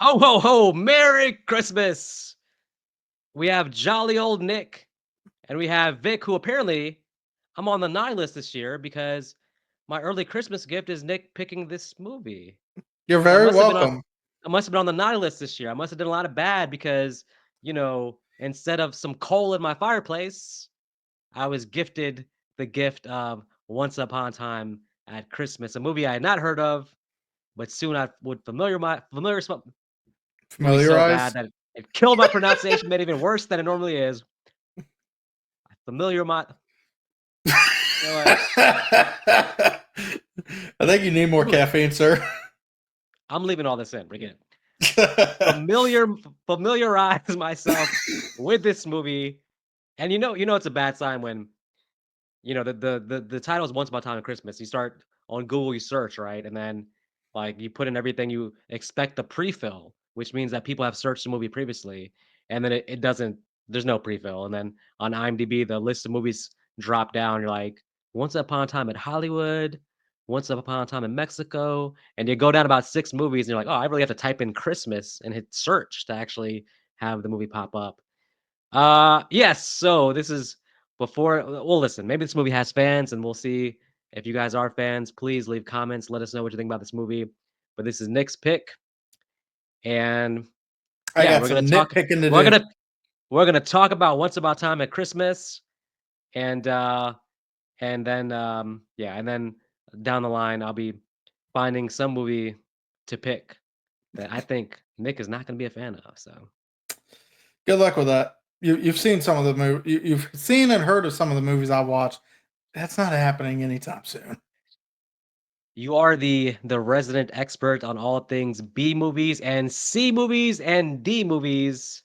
Ho, ho, ho! Merry Christmas! We have jolly old Nick, and we have Vic, who apparently I'm on the 9 list this year because my early Christmas gift is Nick picking this movie. You're So very welcome. I must have been on the 9 list this year. I must have done a lot of bad because, instead of some coal in my fireplace, I was gifted the gift of Once Upon a Time at Christmas, a movie I had not heard of, but soon I would familiar movie so bad Familiarize. that it killed my pronunciation, made it even worse than it normally is. Familiar my you know what? I think you need more I'm lea caffeine, sir. I'm leaving all this in, forget it. Familiar Familiarize myself with this movie, and it's a bad sign when, the title is Once Upon a Time at Christmas. You start on Google, you search, right? And then, like, you put in everything you expect the pre-fill, which means that people have searched the movie previously, and then it doesn't there's no pre-fill, and then on IMDb, the list of movies drop down, you're like, Once Upon a Time in Hollywood, Once Upon a Time in Mexico, and you go down about 6 movies, and you're like, "Oh, I really have to type in Christmas and hit search to actually have the movie pop up." Yes, so this is before well, listen, maybe this movie has fans, and we'll see if you guys are fans. Please leave comments, let us know what you think about this movie. But this is Nick's pick, and I yeah, got some nitpicking to we're do. gonna we're gonna talk about Once Upon a Time at Christmas, and and then down the line I'll be finding some movie to pick that I think Nick is not gonna be a fan of. So Good luck with that. You've seen some of the you've seen and heard of some of the movies I watch. That's not happening anytime soon. you are the resident expert on all things B movies and C movies and D movies.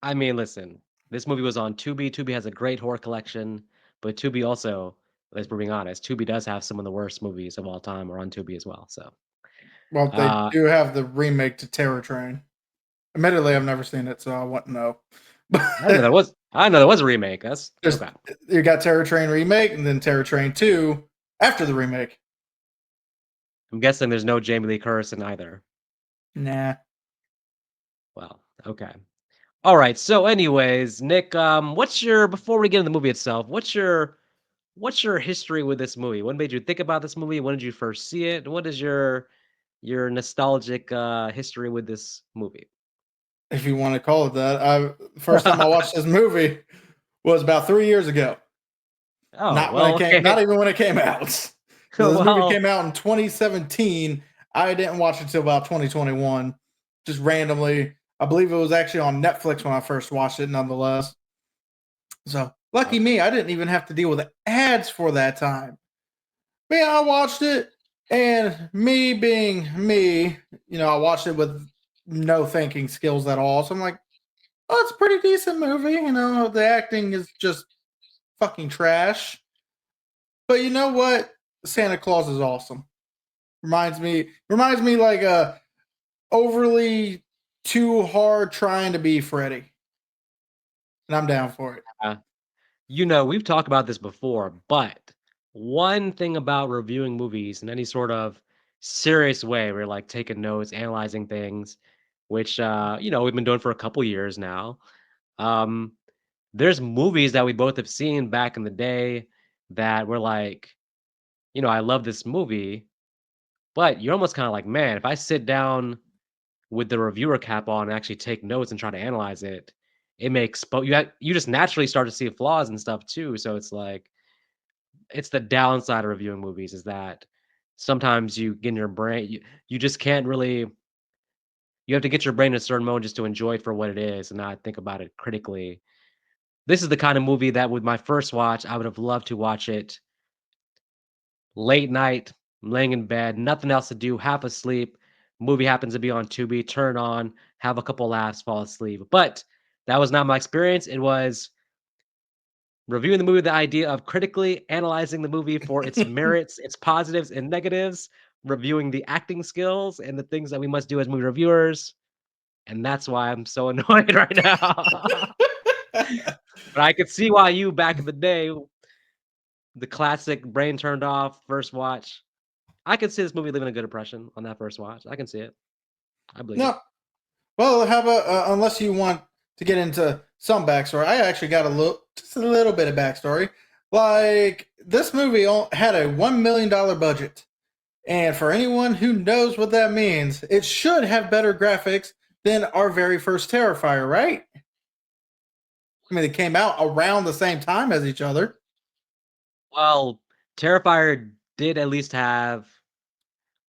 I mean, listen, this movie was on Tubi. Tubi has a great horror collection, but Tubi also, let's be being honest, Tubi does have some of the worst movies of all time are on Tubi as well. So, Well, they uh, do have the remake to Terror Train. Admittedly, I've never seen it, so I wouldn't know. But I didn't know there was a remake. That's just okay. you got Terror Train remake and then Terror Train 2 after the remake. I'm guessing there's no Jamie Lee Curtis in either. Nah. Well, okay. All right. So, anyways, Nick, before we get into the movie itself, what's your history with this movie? What made you think about this movie? When did you first see it? What is your nostalgic history with this movie? If you want to call it that. I first time I watched this movie was about 3 years ago. Oh, Not when well, it came, not okay. even when it came out. So this movie Well, came out in 2017. I didn't watch it until about 2021, just randomly. I believe it was actually on Netflix when I first watched it, nonetheless. So lucky okay. me, I didn't even have to deal with ads for that time. But yeah, I watched it, and me being me, I watched it with no thinking skills at all. So I'm like, oh, it's a pretty decent movie. The acting is just fucking trash. But you know what? Santa Claus is awesome. Reminds me like a overly too hard trying to be Freddy, and I'm down for it. Uh, we've talked about this before, but one thing about reviewing movies in any sort of serious way, where you're like taking notes, analyzing things, which we've been doing for a couple years now. Um, there's movies that we both have seen back in the day that we're like, I love this movie, but you're almost kind of like, man, if I sit down with the reviewer cap on and actually take notes and try to analyze it, it makes but you just naturally start to see flaws and stuff too. So it's like it's the downside of reviewing movies is that sometimes you get in your brain you just can't really you have to get your brain in a certain mode just to enjoy it for what it is and not think about it critically. This is the kind of movie that with my first watch, I would have loved to watch it late night, I'm laying in bed, nothing else to do, half asleep. Movie happens to be on Tubi, turn on, have a couple laughs, fall asleep. But that was not my experience. It was reviewing the movie, the idea of critically analyzing the movie for its merits, its positives and negatives, reviewing the acting skills and the things that we must do as movie reviewers. And that's why I'm so annoyed right now. But I could see why you back in the day, the classic brain turned off, first watch. I could see this movie leaving a good impression on that first watch. I can see it. I believe it. No. Well, how about unless you want to get into some backstory? I actually got just a little bit of backstory. Like this movie had a $1 million budget, and for anyone who knows what that means, it should have better graphics than our very first Terrifier, right? I mean, they came out around the same time as each other. Well, Terrifier did at least have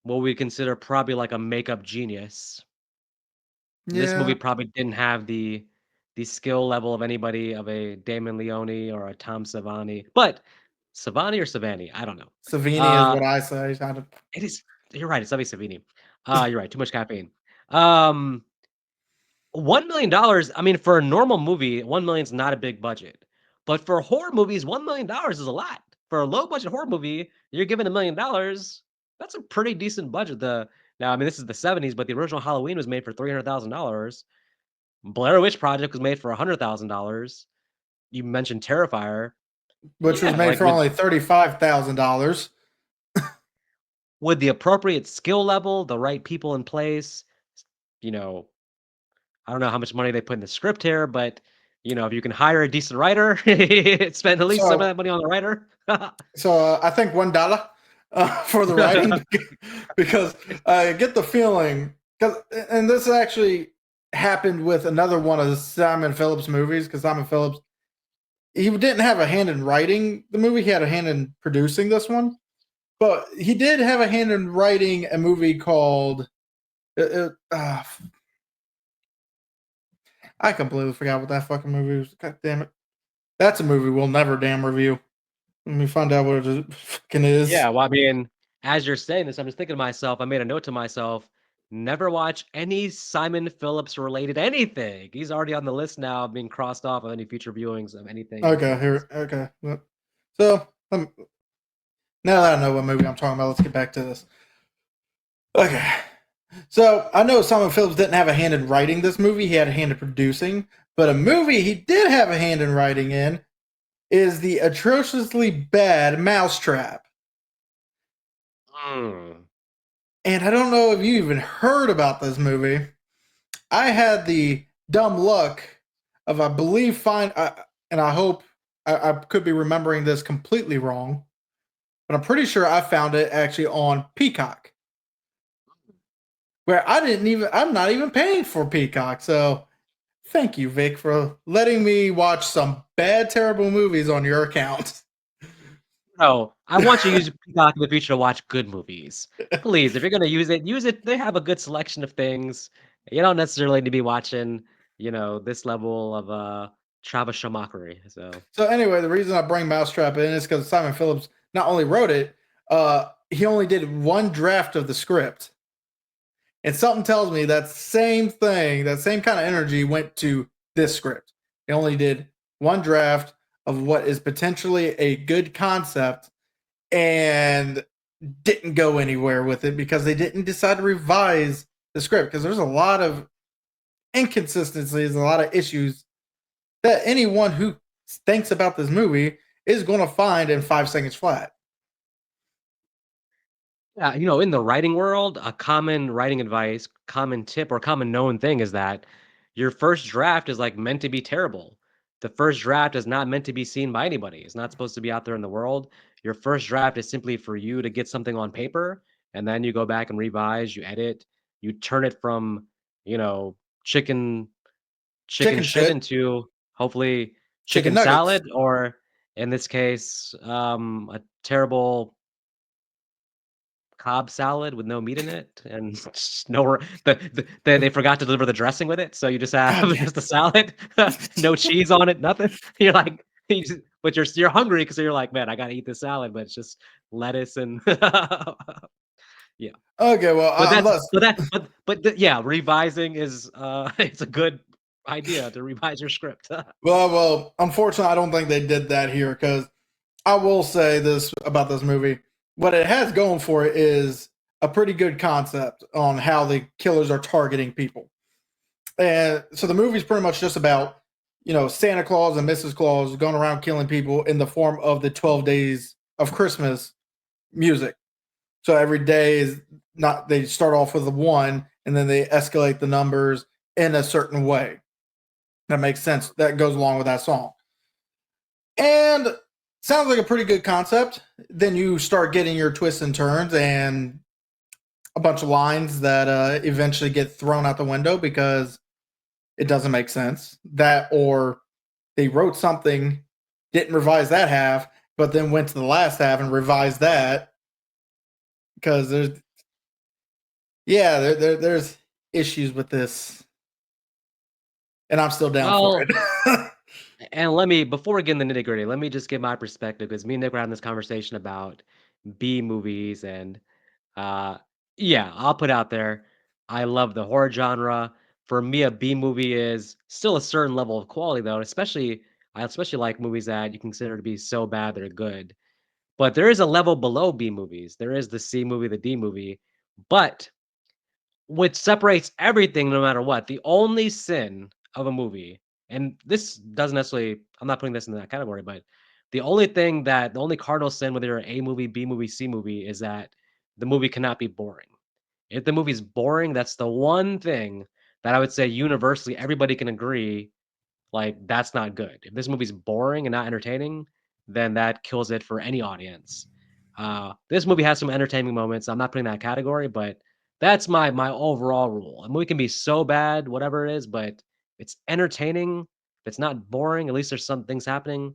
what we consider probably like a makeup genius. This movie Yeah, probably didn't have the skill level of anybody of a Damon Leone or a Tom Savini, but Savani or Savani, I don't know. Savini is Uh, what I say. I don't- it is you're right, it's definitely Savini. You're right, too much caffeine. Um, $1 million, I mean, for a normal movie, 1 million is not a big budget, but for horror movies, $1 million is a lot. For a low budget horror movie, you're given $1 million, that's a pretty decent budget. Now, I mean, this is the '70s, but the original Halloween was made for $300,000. Blair Witch Project was made for $100,000. You mentioned Terrifier. which was Yeah, made like for only $35,000. with the appropriate skill level, the right people in place, you know, I don't know how much money they put in the script here, but if you can hire a decent writer, spend at least some of So that money on the writer. I think $1 for the writing because I get the feeling because and this actually happened with another one of the Simon Phillips movies because Simon Phillips he didn't have a hand in writing the movie, he had a hand in producing this one, but he did have a hand in writing a movie called I completely forgot what that fucking movie was. God damn it, that's a movie we'll never damn review. Let me find out what it fucking is. Yeah, well, I mean, as you're saying this, I'm just thinking to myself, I made a note to myself, never watch any Simon Phillips related anything. He's already on the list now, being crossed off of any future viewings of anything in the Okay, 50s. here. Okay. Yep. So now that I know what movie I'm talking about, let's get back to this. Okay. So I know Simon Phillips didn't have a hand in writing this movie, he had a hand in producing, but a movie he did have a hand in writing in is the atrociously bad Mousetrap. Mm. And I don't know if you even heard about this movie. I had the dumb luck of, I believe, and I hope I could be remembering this completely wrong, but I'm pretty sure I found it actually on Peacock, where I'm not even paying for Peacock. So thank you, Vic, for letting me watch some bad, terrible movies on your account. No, I want you to use Peacock in the future to watch good movies. Please, if you're gonna use it. They have a good selection of things. You don't necessarily need to be watching, this level of Travis mockery. So So anyway, the reason I bring Mousetrap in is because Simon Phillips not only wrote it, he only did one draft of the script. And something tells me that same thing, that same kind of energy went to this script. He only did one draft of what is potentially a good concept and didn't go anywhere with it because they didn't decide to revise the script because there's a lot of inconsistencies, a lot of issues that anyone who thinks about this movie is going to find in 5 seconds flat. yeah, in the writing world, a common writing advice, common tip, or common known thing is that your first draft is like meant to be terrible. The first draft is not meant to be seen by anybody. It's not supposed to be out there in the world. Your first draft is simply for you to get something on paper, and then you go back and revise, you edit, you turn it from, you know, chicken chicken Chicken shit shit, into hopefully chicken chicken nuggets. salad, or in this case, a terrible Cobb salad with no meat in it and no they forgot to deliver the dressing with it, so you just have God damn. just a salad, no cheese on it, nothing. You're like but you're hungry because you're like, "Man, I gotta eat this salad," but it's just lettuce and yeah. Okay, well, But that's unless but that but the yeah, revising is, it's a good idea to revise your script. unfortunately, I don't think they did that here because I will say this about this movie. What it has going for it is a pretty good concept on how the killers are targeting people. And so the movie's pretty much just about, Santa Claus and Mrs. Claus going around killing people in the form of the 12 days of Christmas music. So every day is not, they start off with a one, and then they escalate the numbers in a certain way that makes sense, that goes along with that song. And sounds like a pretty good concept. Then you start getting your twists and turns and a bunch of lines that eventually get thrown out the window because it doesn't make sense. That, or they wrote something, didn't revise that half, but then went to the last half and revised that because there's issues with this, and I'm still down for Well, it. and let me before we get in the nitty-gritty, let me just give my perspective because me and Nick were having this conversation about B movies and uh yeah, I'll put out there. I love the horror genre. For me, a B movie is still a certain level of quality though, especially I especially like movies that you consider to be so bad they're good. But there is a level below B movies. There is the C movie, the D movie. But which separates everything no matter what. The only sin of a movie, and this doesn't necessarily I'm not putting this in that category, but the only cardinal sin whether you're A movie, B movie, C movie is that the movie cannot be boring. If the movie's boring, that's the one thing that I would say universally everybody can agree like, that's not good. If this movie's boring and not entertaining, then that kills it for any audience. This movie has some entertaining moments. I'm not putting that category, but that's my overall rule. A movie can be so bad, whatever it is, but it's entertaining. If it's not boring, at least there's some things happening.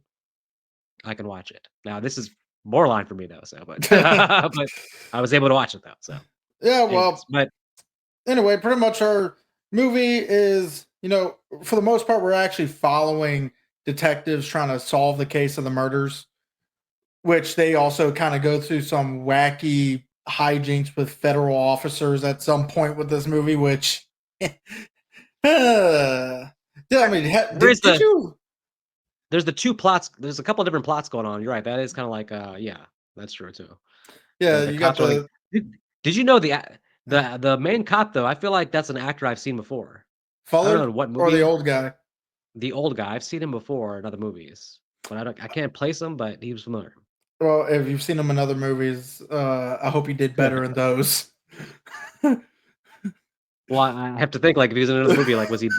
I can watch it. Now, this is borderline for me though, so but but I was able to watch it though. So, Yeah, anyways, well, but anyway, pretty much our movie is, for the most part, we're actually following detectives trying to solve the case of the murders, which they also kind of go through some wacky hijinks with federal officers at some point with this movie, which, yeah, I mean, there is did the you there's the 2 plots there's a couple different plots going on. You're right, that is kinda like, yeah, that's true too. yeah, The you got cops are like the did you know the main cop, though, I feel like that's an actor I've seen before. I don't know Fuller in what or the movie. old guy? The old guy, I've seen him before in other movies, but I can't place him, but he was familiar. Well, if you've seen him in other movies, I hope he did better in those. Well, I have to think, like, if he was in another movie, like, was he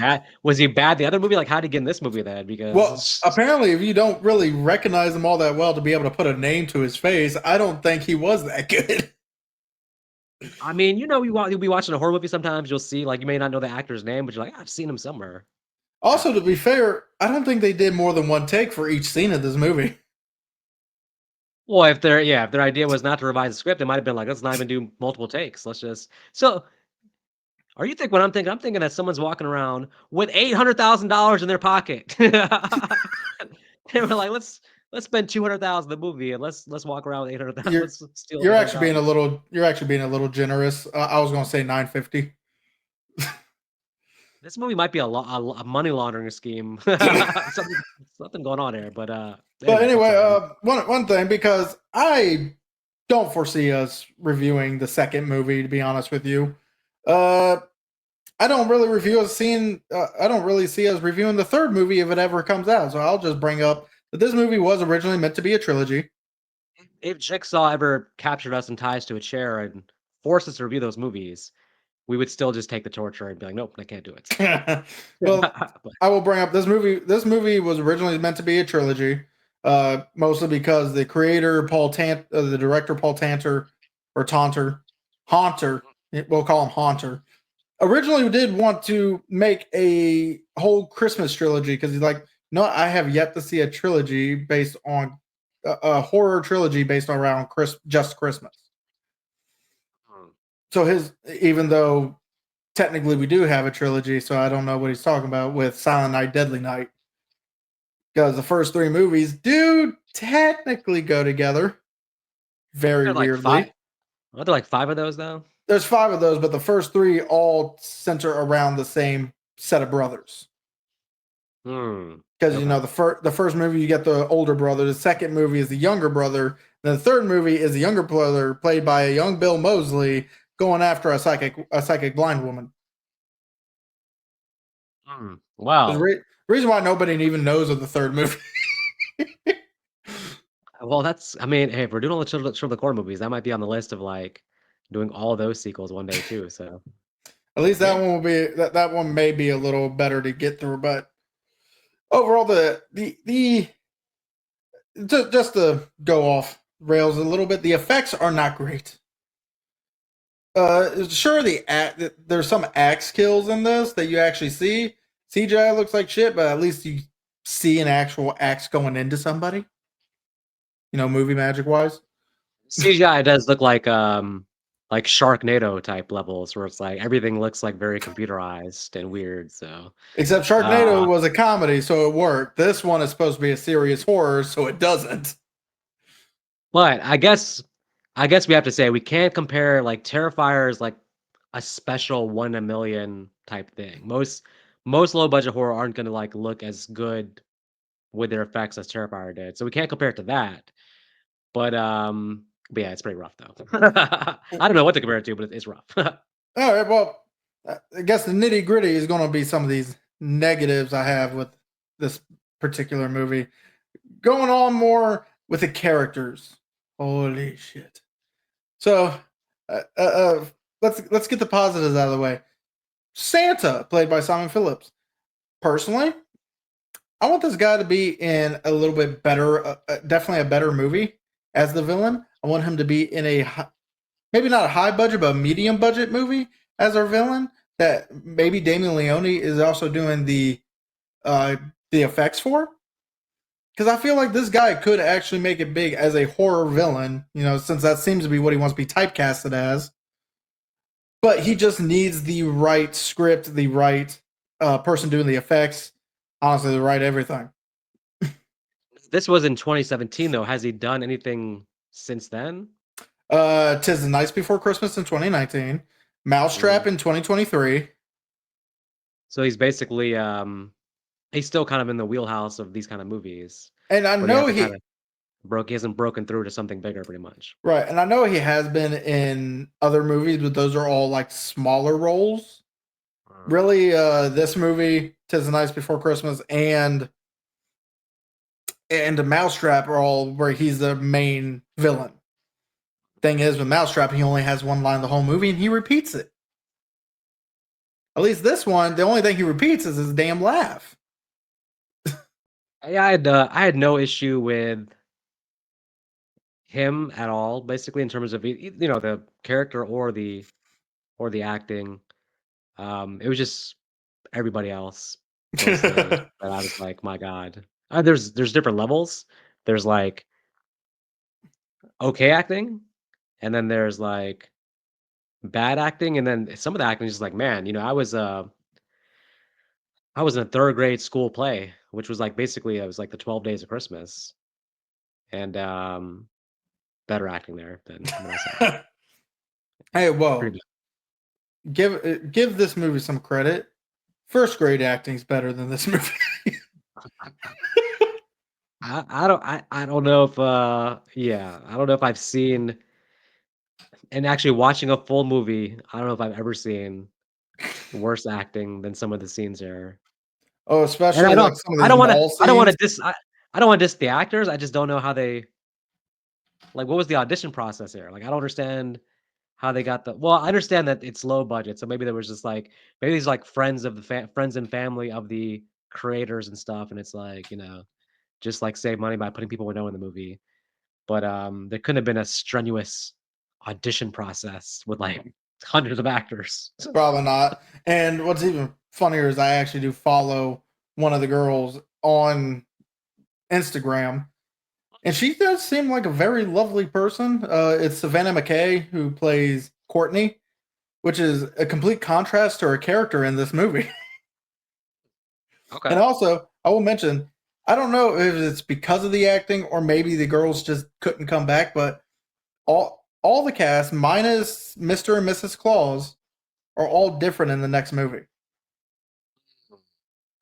bad the other movie? Like, how'd he get in this movie then? Well, Because apparently, if you don't really recognize him all that well to be able to put a name to his face, I don't think he was that good. I mean, you'll be watching a horror movie sometimes, you'll see, like, you may not know the actor's name, but you're like, "I've seen him somewhere." Also, to be fair, I don't think they did more than one take for each scene of this movie. Well, if their idea was not to revise the script, it might have been like, "Let's not even do multiple takes. Let's just." So, are you think what I'm thinking? I'm thinking that someone's walking around with $800,000 in their pocket. They were like, "Let's spend 200,000 the movie and let's walk around with 800,000. You're Let's steal you're actually being 800,000." a little generous. I was going to say 950. This movie might be a money laundering scheme. Something going on here, but, But anyways, I'm anyway, sorry. one thing, because I don't foresee us reviewing the second movie. To be honest with you, uh, I don't really review us seeing. I don't really see us reviewing the third movie if it ever comes out. So I'll just bring up that this movie was originally meant to be a trilogy. If Jigsaw ever captured us and tied us to a chair and forced us to review those movies, we would still just take the torture and be like, "Nope, I can't do it." So, Well, but I will bring up this movie. This movie was originally meant to be a trilogy, mostly because the creator the director Paul Tanter or Taunter, Haunter, we'll call him Haunter, originally did want to make a whole Christmas trilogy because he's like, no, I have yet to see a trilogy based on a horror trilogy based around just Christmas. Mm. So even though technically we do have a trilogy, so I don't know what he's talking about with Silent Night, Deadly Night, because the first three movies do technically go together very There like 5 weirdly. aren't there like 5 of those though? There's five of those, but the first three all center around the same set of brothers. Hmm, Because okay. the first movie you get the older brother, the second movie is the younger brother, then the third movie is the younger brother played by a young Bill Moseley going after a psychic blind woman. There's Well, reason why nobody even knows of the third movie. that's I mean, hey, if we're doing all the Children of the Corn movies, that might be on the list of, like, doing all those sequels one day too, so At least that Yeah. one will be that one may be a little better to get through. But overall, the just to go off rails a little bit, the effects are not great. Sure, there's some axe kills in this that you actually see. CGI looks like shit, but at least you see an actual axe going into somebody. Movie magic wise. CGI does look like Sharknado type levels where it's like everything looks like very computerized and weird. So, Except Sharknado uh, was a comedy, so it worked. This one is supposed to be a serious horror, so it doesn't. but I guess we have to say we can't compare like Terrifier is like a special 1 in a million type thing. Most low budget horror aren't gonna like look as good with their effects as Terrifier did. So we can't compare it to that. But yeah, it's pretty rough though. I don't know what to compare it to, but it's rough. All right, well, I guess the nitty gritty is going to be some of these negatives I have with this particular movie. Going on more with the characters. Holy shit! So, uh, uh, uh, let's get the positives out of the way. Santa, played by Simon Phillips. Personally, I want this guy to be in a little bit better, definitely a better movie as the villain. I want him to be in maybe not a high budget, but a medium budget movie as our villain. That maybe Damien Leone is also doing uh, the effects for. Because I feel like this guy could actually make it big as a horror villain. Since that seems to be what he wants to be typecasted as. But he just needs the right script, the right person doing the effects. Honestly, the right everything. This was in 2017 though. Has he done anything since then? Tis the Nights Before Christmas in 2019, Mm. Mousetrap in 2023, So he's basically he's still kind of in the wheelhouse of these kind of movies, and I but he know hasn't kind he of he hasn't broken through to something bigger pretty much. right, and I know he has been in other movies, but those are all like smaller roles. Uh, Really, this movie, Tis the Nights Before Christmas, and the Mousetrap are all where he's the main villain. Thing is, with Mousetrap, he only has one line the whole movie, and he repeats it. At least this one, the only thing he repeats is his damn laugh. yeah, I had no issue with him at all, basically in terms of the character or the acting. It was just everybody else mostly that I was like, my God. There's different levels. There's like okay acting, and then there's like bad acting, and then some of the acting is just like, man, I was in a third grade school play, which was like basically it was like the 12 Days of Christmas, and better acting there than what I saw. Hey, well, Pretty bad. give this movie some credit. First grade acting is better than this movie. I don't know if yeah, I don't know if I've seen and actually watching a full movie, I don't know if I've ever seen worse acting than some of the scenes here. Oh, And especially like some of these mall I don't wanna scenes. I don't wanna diss the actors, I just don't know how they like, what was the audition process here? Like, I don't understand how they got well, I understand that it's low budget, so maybe there was just, like maybe these, like, friends and family of the creators and stuff, and it's like, just, like, save money by putting people we know in the movie. But, there couldn't have been a strenuous audition process with, like, hundreds of actors. Probably not. And what's even funnier is I actually do follow one of the girls on Instagram, and she does seem like a very lovely person. It's Savannah McKay who plays Courtney, which is a complete contrast to her character in this movie. And Okay. also, I will mention, I don't know if it's because of the acting or maybe the girls just couldn't come back, but all the cast minus Mr. and Mrs. Claus are all different in the next movie.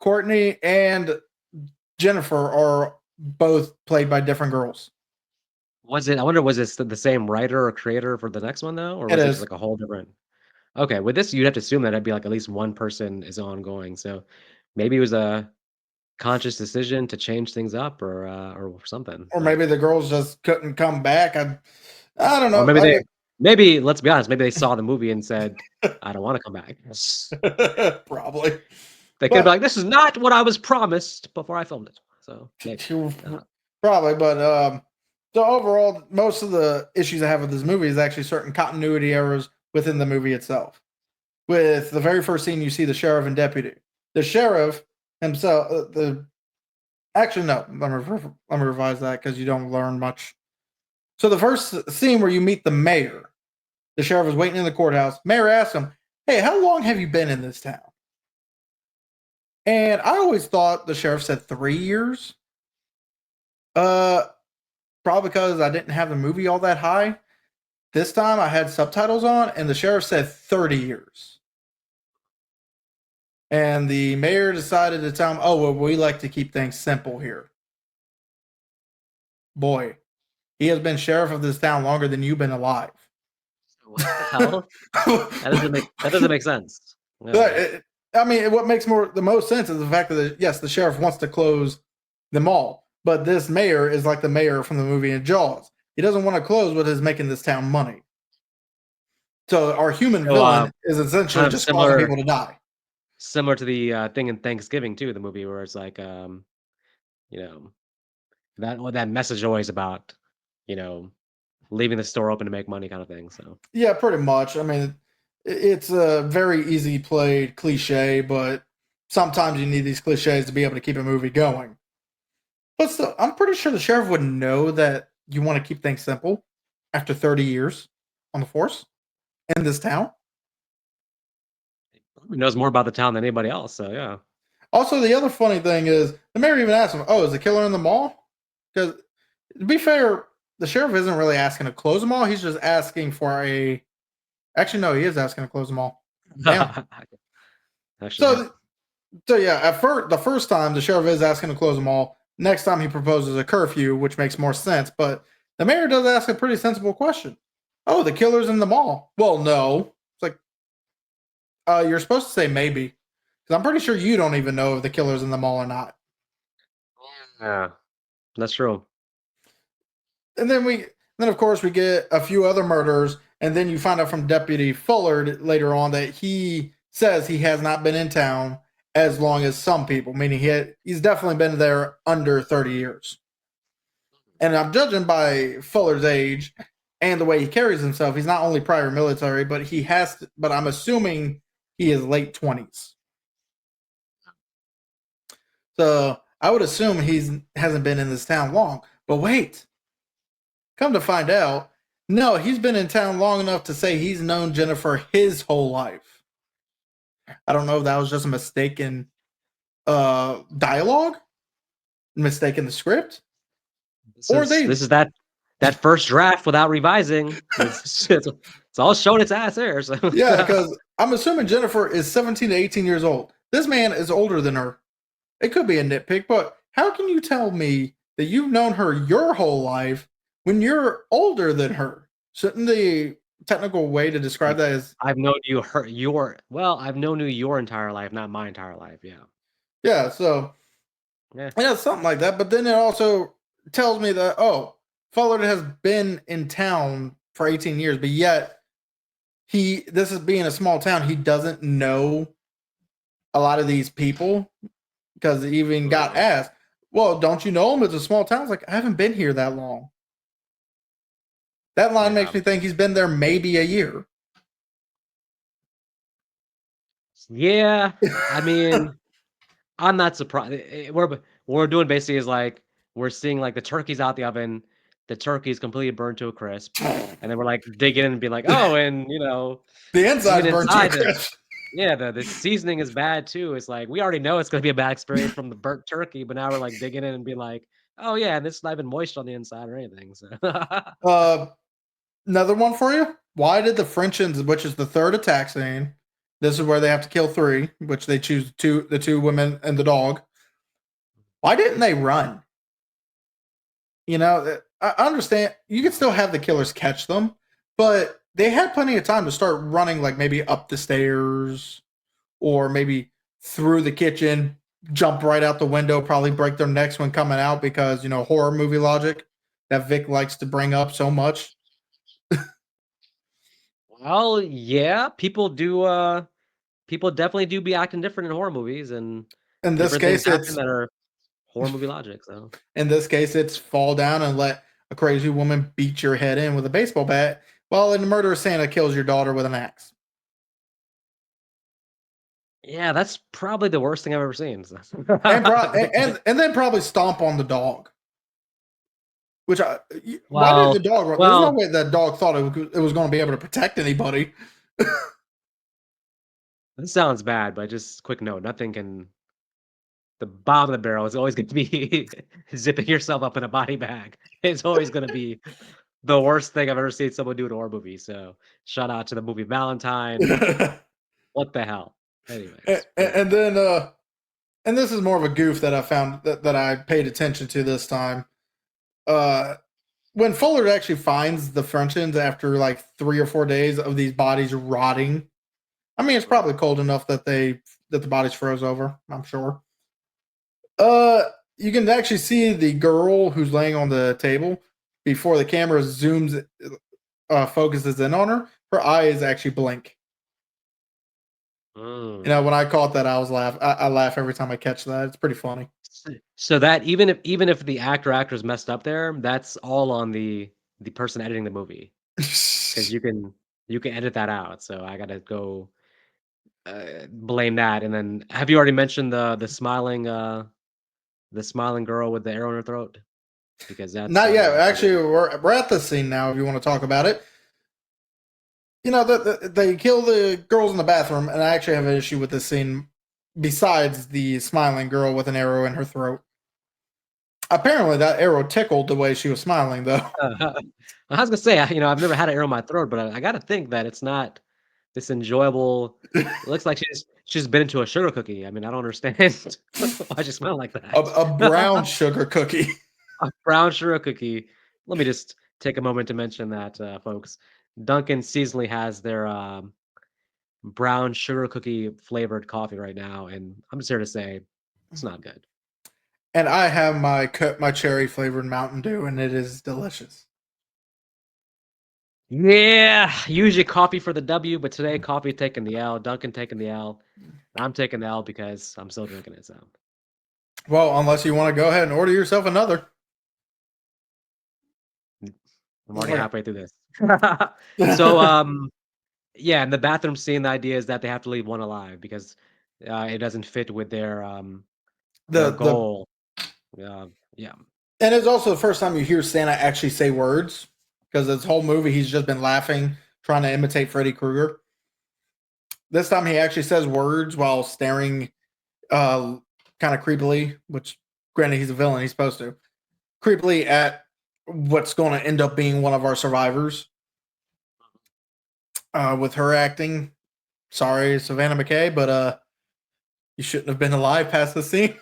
Courtney and Jennifer are both played by different girls. I wonder was it the same writer or creator for the next one though, or It was it just is. like a whole different Okay, with this, you'd have to assume that it'd be like at least one person is ongoing, so maybe it was a conscious decision to change things up or something, Or but maybe the girls just couldn't come back. I don't or know. maybe Like, they Maybe, let's be honest, maybe they saw the movie and said, "I don't wanna come back." Probably. They could be But like, "This is not what I was promised before I filmed it." So, maybe. Uh, probably, but so overall, most of the issues I have with this movie is actually certain continuity errors within the movie itself. With the very first scene, you see the sheriff and deputy. The sheriff himself, the actually no, let me revise that because you don't learn much. So the first scene where you meet the mayor, the sheriff is waiting in the courthouse. Mayor asks him, "Hey, how long have you been in this town?" And I always thought the sheriff said 3 years. Uh, Probably because I didn't have the movie all that high. This time I had subtitles on, and the sheriff said 30 years. And the mayor decided to tell him, "Oh, well, we like to keep things simple here." Boy, he has been sheriff of this town longer than you've been alive. what the hell? That doesn't make sense. But Yeah. I mean, what makes the most sense is the fact that yes, the sheriff wants to close the mall, but this mayor is like the mayor from the movie in Jaws. He doesn't want to close what is making this town money. So our human So, villain is kind essentially of just causing similar people to die. similar to the, thing in Thanksgiving too, the movie where it's like, you know, that message always about, you know, leaving the store open to make money kind of thing, so. Yeah, pretty much. I mean, it's a very easy played cliche, but sometimes you need these cliches to be able to keep a movie going. But still, I'm pretty sure the sheriff would know that you want to keep things simple after 30 years on the force in this town. He knows more about the town than anybody else, so yeah. Also, the other funny thing is the mayor even asked him, "Oh, is the killer in the mall?" Because to be fair, the sheriff isn't really asking to close the mall. He's just asking for a. Actually, no, he is asking to close the mall. Damn. Actually, yeah. So, so yeah, at first, the first time the sheriff is asking to close them all. Next time he proposes a curfew, which makes more sense. But the mayor does ask a pretty sensible question. "Oh, the killer's in the mall." Well, no. It's like, you're supposed to say maybe. Because I'm pretty sure you don't even know if the killer's in the mall or not. Yeah, that's true. And then of course we get a few other murders, and then you find out from Deputy Fuller later on that he says he has not been in town as long as some people, meaning he's definitely been there under 30 years. And I'm judging by Fuller's age and the way he carries himself. He's not only prior military, but but I'm assuming he is late 20s. So I would assume he's hasn't been in this town long. But wait, come to find out, no, he's been in town long enough to say he's known Jennifer his whole life. I don't know if that was just a mistake in dialogue, mistake in the script, This or is they. this is that first draft without revising. It's all showing its ass there, so. Yeah, because I'm assuming Jennifer is 17 to 18 years old. This man is older than her. It could be a nitpick, but how can you tell me that you've known her your whole life when you're older than her? Shouldn't the technical way to describe that is, I've known you I've known you your entire life, not my entire life, yeah. yeah, so Yeah. yeah, something like that. But then it also tells me that, oh, Fuller has been in town for 18 years, but yet this is being a small town, he doesn't know a lot of these people because he even got Mhm. asked, "Well, don't you know him? It's a small town." It's like, I haven't been here that long. That line Yeah. makes me think he's been there maybe a year. Yeah, I mean, I'm not surprised. What we're doing basically is, like, we're seeing, like, the turkey's out the oven, the turkey's completely burned to a crisp, and then we're, like, digging in and being like, "Oh, and, The even inside's burned to a inside crisp. the seasoning is bad too." It's like, we already know it's gonna be a bad experience from the burnt turkey, but now we're, like, digging in and being like, "Oh, yeah, and this is not even moist on the inside or anything," so. Uh, Another one for you. Why did the Frenchians, which is the third attack scene, this is where they have to kill three, which they choose the two women and the dog. Why didn't they run? I understand you can still have the killers catch them, but they had plenty of time to start running, like maybe up the stairs or maybe through the kitchen, jump right out the window, probably break their necks when coming out because, horror movie logic that Vic likes to bring up so much. Well, yeah, people definitely do be acting different in horror movies, and In this different things case, happen it's that are horror movie logic, so fall down and let a crazy woman beat your head in with a baseball bat, while in the murderous Santa kills your daughter with an axe. yeah, that's probably the worst thing I've ever seen, so And then probably stomp on the dog. Which why did the well dog run? There's no well, way that dog thought it was going to be able to protect anybody. this sounds bad, but just quick note, nothing can the bottom of the barrel is always gonna be zipping yourself up in a body bag. It's always gonna be the worst thing I've ever seen someone do in a horror movie, so shout out to the movie Valentine. and, What the hell? Anyways, but yeah. and then and this is more of a goof that I found that I paid attention to this time. Uh, when Fuller actually finds the Frenchins after like 3 or 4 days of these bodies rotting, I mean it's probably cold enough that the bodies froze over. I'm sure. Uh, you can actually see the girl who's laying on the table before the camera zooms, focuses in on her. Her eyes actually blink. You know, Mm. when I caught that, I was I laugh every time I catch that. It's pretty funny. So that even if the actor/actress messed up there, that's all on the person editing the movie, 'cause you can edit that out, so I gotta go, blame that, and then have you already mentioned the smiling girl with the arrow in her throat? Because that's, Not yet. pretty Actually, we're at the scene now. If you want to talk about it, you know, they kill the girls in the bathroom, and I actually have an issue with this scene. Besides the smiling girl with an arrow in her throat, apparently that arrow tickled the way she was smiling, though. I was gonna say, I've never had an arrow in my throat, but I gotta think that it's not this enjoyable. It looks like she's been into a sugar cookie. I mean, I don't understand why she smell like that. A brown sugar cookie. A brown sugar cookie. Let me just take a moment to mention that, folks. Dunkin' seasonally has their, brown sugar cookie flavored coffee right now, and I'm just here to say it's not good. And I have my cherry flavored Mountain Dew, and it is delicious. Yeah, usually coffee for the W, but today coffee taking the L, Dunkin' taking the L. I'm taking the L because I'm still drinking it, so Well, unless you want to go ahead and order yourself another. I'm already halfway through this. So, yeah, in the bathroom scene, the idea is that they have to leave one alive because, it doesn't fit with their The goal. Yeah. And it's also the first time you hear Santa actually say words, because this whole movie he's just been laughing, trying to imitate Freddy Krueger. This time he actually says words while staring, uh, kind of creepily. Which, granted, he's a villain; he's supposed to creepily at what's going to end up being one of our survivors. With her acting, sorry, Savannah McKay, but you shouldn't have been alive past the scene.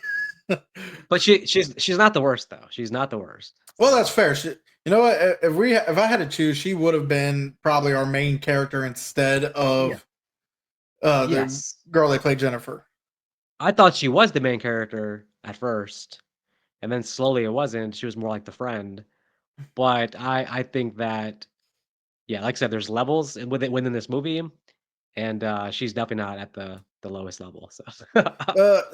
But she's not the worst though. She's not the worst. Well, that's So, fair. You know what? If I had to choose, she would have been probably our main character instead yeah. of the Yes. girl they played Jennifer. I thought she was the main character at first, and then slowly it wasn't. She was more like the friend. But I think that yeah, like I said, there's levels within this movie, and, she's definitely not at the lowest level, so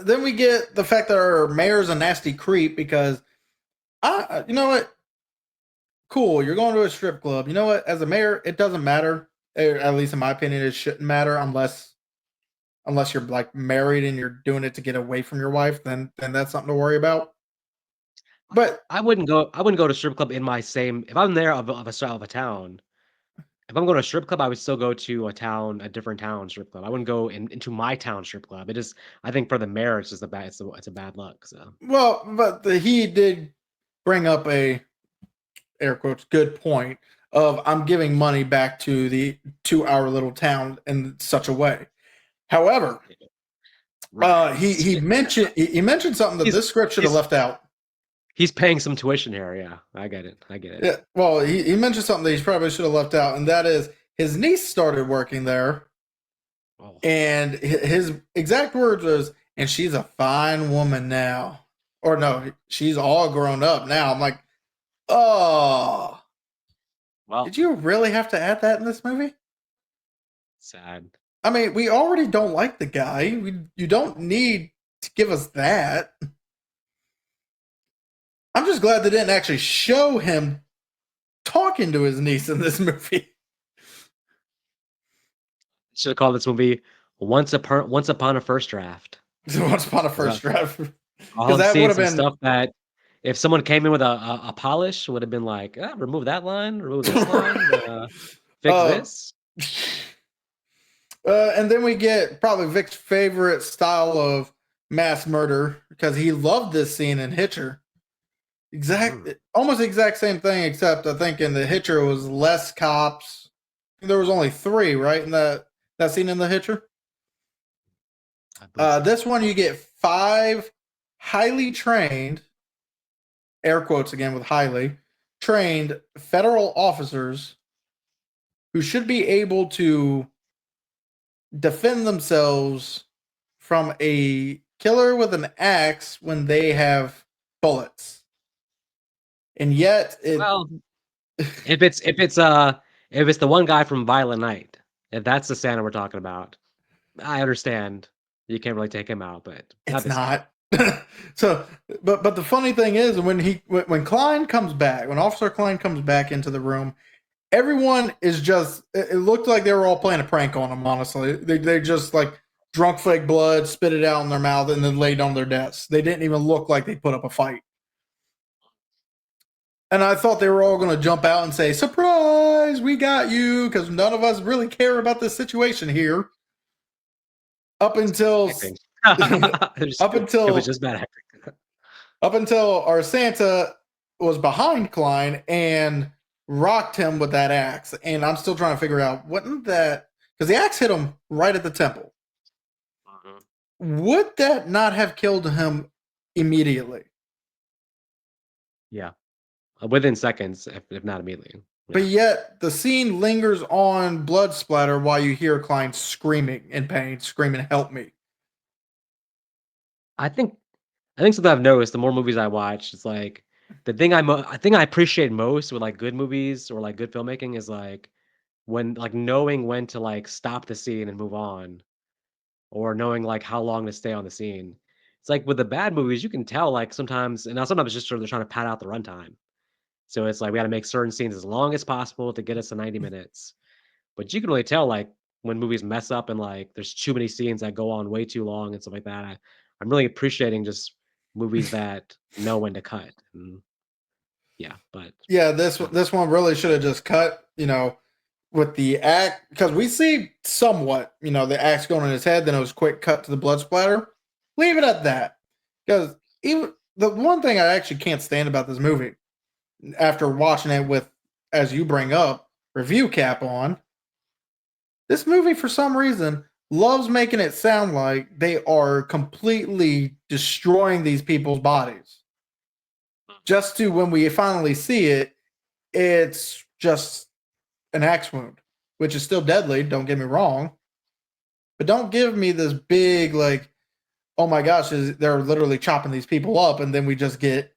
Then we get the fact that our mayor's a nasty creep because you know what? Cool, you're going to a strip club. You know what? As a mayor, it doesn't matter. At least in my opinion, it shouldn't matter unless you're like married and you're doing it to get away from your wife. Then that's something to worry about. But I wouldn't go to strip club in my same if I'm there of a town. If I'm going to a strip club, I would still go to a different town strip club. I wouldn't go into my town strip club. It is I think for the mayor, it's just it's a bad luck, so he did bring up a air quotes good point of I'm giving money back to our little town in such a way. However, yeah, right. he mentioned something that He's this script should have he's left out. he's paying some tuition here, yeah. I get it, I get it. Yeah, well, he mentioned something that he probably should have left out, and that is his niece started working there, Oh, and his exact words was, "And she's a fine woman now," or no, she's all grown up now. I'm like, oh, well did you really have to add that in this movie? Sad. I mean, we already don't like the guy. You don't need to give us that. I'm just glad they didn't actually show him talking to his niece in this movie. Should have called this movie Once Upon a First Draft. Once upon a 'Cause first draft, all because I'm that would seeing have some been stuff that if someone came in with a polish, would have been like, "Ah, remove that line, remove this line, fix uh, this." and then we get probably Vic's favorite style of mass murder because he loved this scene in Hitcher. Mhm. Almost the exact same thing, except I think in the Hitcher was less cops. There was only three, right? In that scene in the Hitcher. I believe so. This one you get five highly trained, air quotes again with highly trained federal officers who should be able to defend themselves from a killer with an axe when they have bullets. And yet it Well, if it's the one guy from Violent Night, if that's the Santa we're talking about, I understand you can't really take him out, but not it's this guy. not. So but the funny thing is when Klein comes back, when Officer Klein comes back into the room, everyone is just it looked like they were all playing a prank on him, honestly. They just like drunk fake blood, spit it out in their mouth, and then laid on their desks. They didn't even look like they put up a fight. And I thought they were all going to jump out and say, "Surprise, we got you," because none of us really care about this situation here. Up until Acting. up It was until just bad acting. up until our Santa was behind Klein and rocked him with that axe. And I'm still trying to figure out, wouldn't that, because the axe hit him right at the temple. Mhm. Would that not have killed him immediately? Yeah. Within seconds, if not immediately. But Yeah. yet the scene lingers on blood splatter while you hear Klein screaming in pain, screaming, "Help me." I think I think something I've noticed the more movies I watch, it's like I think I appreciate most with like good movies or like good filmmaking is like when like knowing when to like stop the scene and move on or knowing like how long to stay on the scene. It's like with the bad movies, you can tell like sometimes and now sometimes it's just sort of they're trying to pad out the runtime. So it's like we got to make certain scenes as long as possible to get us to 90 minutes. But you can really tell, like, when movies mess up and, like, there's too many scenes that go on way too long and stuff like that. I'm really appreciating just movies that know when to cut. And yeah, but Yeah, I don't know. this one really should have just cut, with the axe, because we see somewhat, the axe going in his head, then it was quick cut to the blood splatter. Leave it at that. Because even the one thing I actually can't stand about this movie, after watching it with, as you bring up, review cap on, this movie for some reason loves making it sound like they are completely destroying these people's bodies. Just to when we finally see it, it's just an axe wound, which is still deadly. Don't get me wrong, but don't give me this big like, oh my gosh, they're literally chopping these people up, and then we just get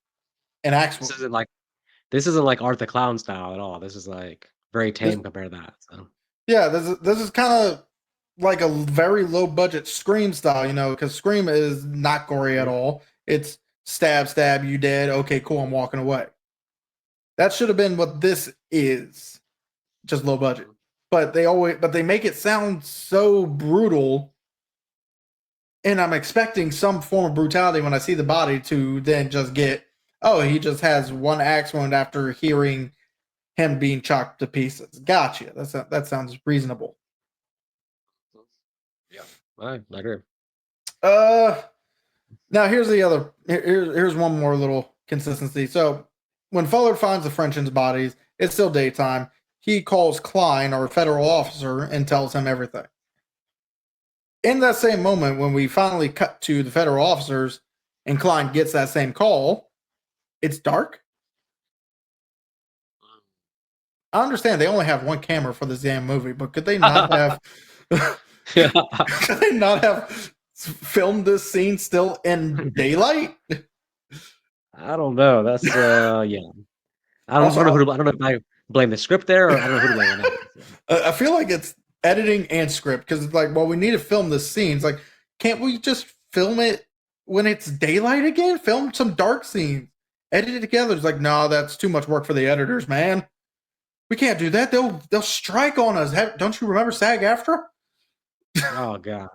an axe This wound. isn't like this isn't like Art the Clown style at all. This is like very This, tame compared to that. So yeah, this is kind of like a very low budget Scream style, because Scream is not gory at mhm. all. It's stab, stab, you dead. Okay, cool, I'm walking away. That should have been what this is, just low budget. Mhm. But they make it sound so brutal, and I'm expecting some form of brutality when I see the body to then just get, oh, he just has one axe wound after hearing him being chopped to pieces. Gotcha. That sounds reasonable. Yeah, I agree. Uh, Now here's the other. Here's one more little consistency. So when Fuller finds the Frenchman's bodies, it's still daytime. He calls Klein, our federal officer, and tells him everything. In that same moment, when we finally cut to the federal officers and Klein gets that same call, it's dark. I understand they only have one camera for this damn movie, but could they not have Yeah. could they not have filmed this scene still in daylight? I don't know. That's yeah. I Also, don't know who to I don't know if I blame the script there or I don't know who to blame on that. So. I feel like it's editing and script because it's like, well, we need to film this scene. It's like, can't we just film it when it's daylight again? Film some dark scenes, edit it together. It's like, no, that's too much work for the editors, man. We can't do that. They'll strike on us. Don't you remember SAG-AFTRA? Oh god.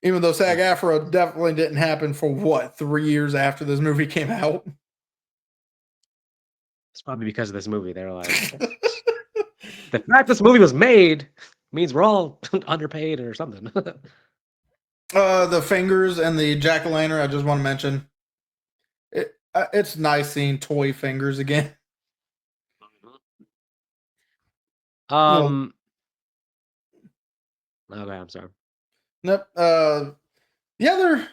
Even though SAG-AFTRA definitely didn't happen for what 3 years after this movie came out. It's probably because of this movie. They're like, the fact this movie was made means we're all underpaid or something. The fingers and the jack-o'-lantern. I just want to mention it. It's nice seeing toy fingers again. You know, um. Okay, I'm sorry. nope. The other,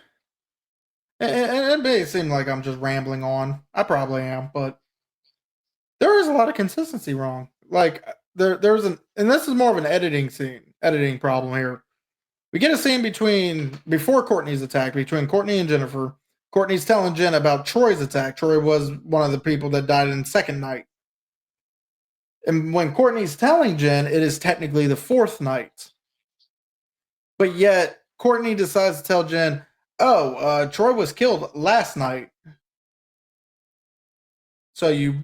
and it may seem like I'm just rambling on. I probably am, but there is a lot of consistency wrong. Like there's an, and this is more of an editing problem here. We get a scene before Courtney's attack between Courtney and Jennifer. Courtney's telling Jen about Troy's attack. Troy was one of the people that died in the second night. And when Courtney's telling Jen, it is technically the fourth night. But yet Courtney decides to tell Jen, "Oh, Troy was killed last night." So you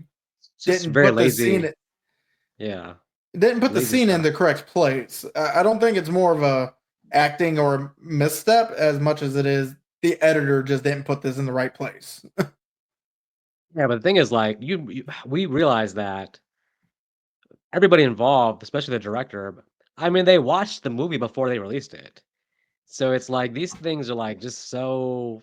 It's just didn't very put the scene. lazy. Yeah, Didn't put the lazy scene in stuff. the correct place. I don't think it's more of a acting or a misstep as much as it is the editor just didn't put this in the right place. Yeah, but the thing is, like, we realize that everybody involved, especially the director, I mean, they watched the movie before they released it. So it's like these things are like just so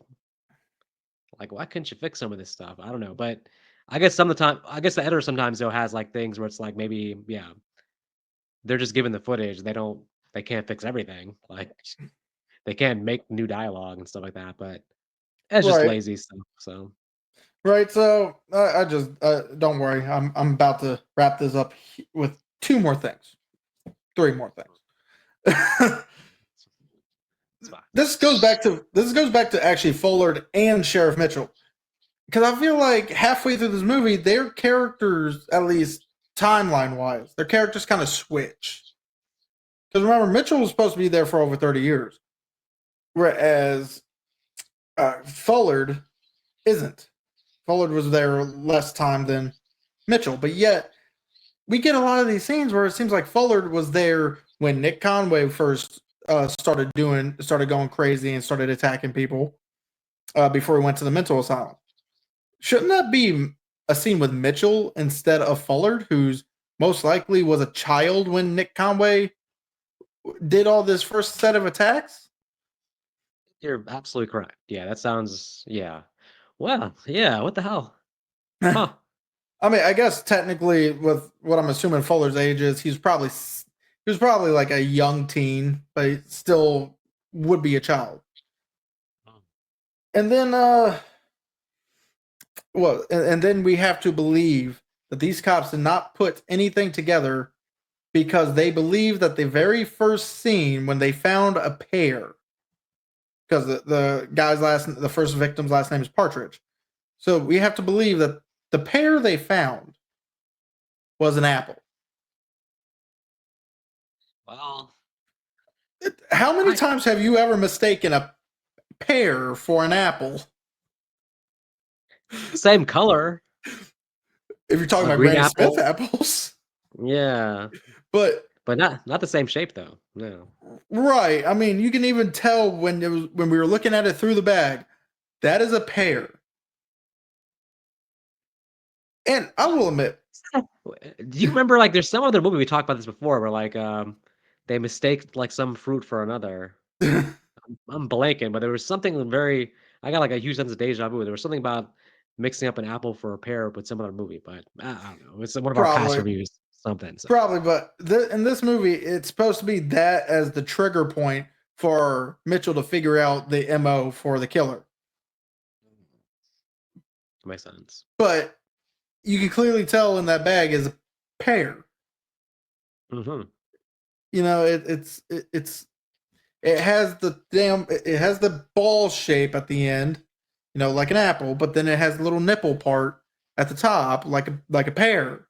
like, why couldn't you fix some of this stuff? I don't know, but I guess some of the time, I guess the editor sometimes though has like things where it's like maybe yeah, they're just given the footage. They can't fix everything. Like they can't make new dialogue and stuff like that. But it's just Right. lazy stuff. So Right. So I just don't worry. I'm about to wrap this up with two more things, three more things. it's fine. This goes back to actually Fullard and Sheriff Mitchell because I feel like halfway through this movie, their characters, at least timeline wise, their characters kind of switch. Because remember, Mitchell was supposed to be there for over 30 years, whereas Fullard isn't. Fullard was there less time than Mitchell, but yet we get a lot of these scenes where it seems like Fullard was there when Nick Conway first started going crazy and started attacking people before he went to the mental asylum. Shouldn't that be a scene with Mitchell instead of Fullard, who's most likely was a child when Nick Conway did all this first set of attacks? You're absolutely correct. Yeah, that sounds yeah. Well, yeah. What the hell? Huh? I mean, I guess technically, with what I'm assuming Fuller's age is, he was probably like a young teen, but he still would be a child. And then, and then we have to believe that these cops did not put anything together because they believe that the very first scene when they found a pear, because the first victim's last name is Partridge, so we have to believe that the pear they found was an apple. Well, How many I times have you ever mistaken a pear for an apple? same color. If you're talking A about green Granny Smith apple. apples, Yeah, but but not the same shape though. No. right, I mean, you can even tell when we were looking at it through the bag, that is a pear. And I will admit, Do you remember like there's some other movie we talked about this before where like they mistake like some fruit for another. I'm blanking, but there was something very I got like a huge sense of deja vu. There was something about mixing up an apple for a pear with some other movie, but I don't know. It's one of our past probably, reviews, something. So probably, but in this movie, it's supposed to be that as the trigger point for Mitchell to figure out the MO for the killer. makes sense. But you can clearly tell in that bag is a pear. Hmm. You know, it has it has the ball shape at the end, you know, like an apple, but then it has a little nipple part at the top, like a pear.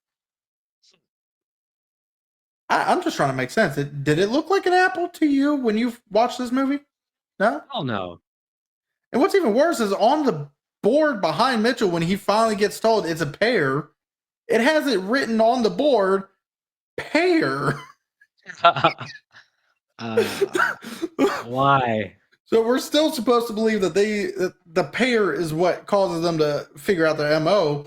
I'm just trying to make sense. Did it look like an apple to you when you watched this movie? No. Oh no. And what's even worse is on the board behind Mitchell when he finally gets told it's a pear. It has it written on the board, pear. Why? So we're still supposed to believe that the pear is what causes them to figure out their MO.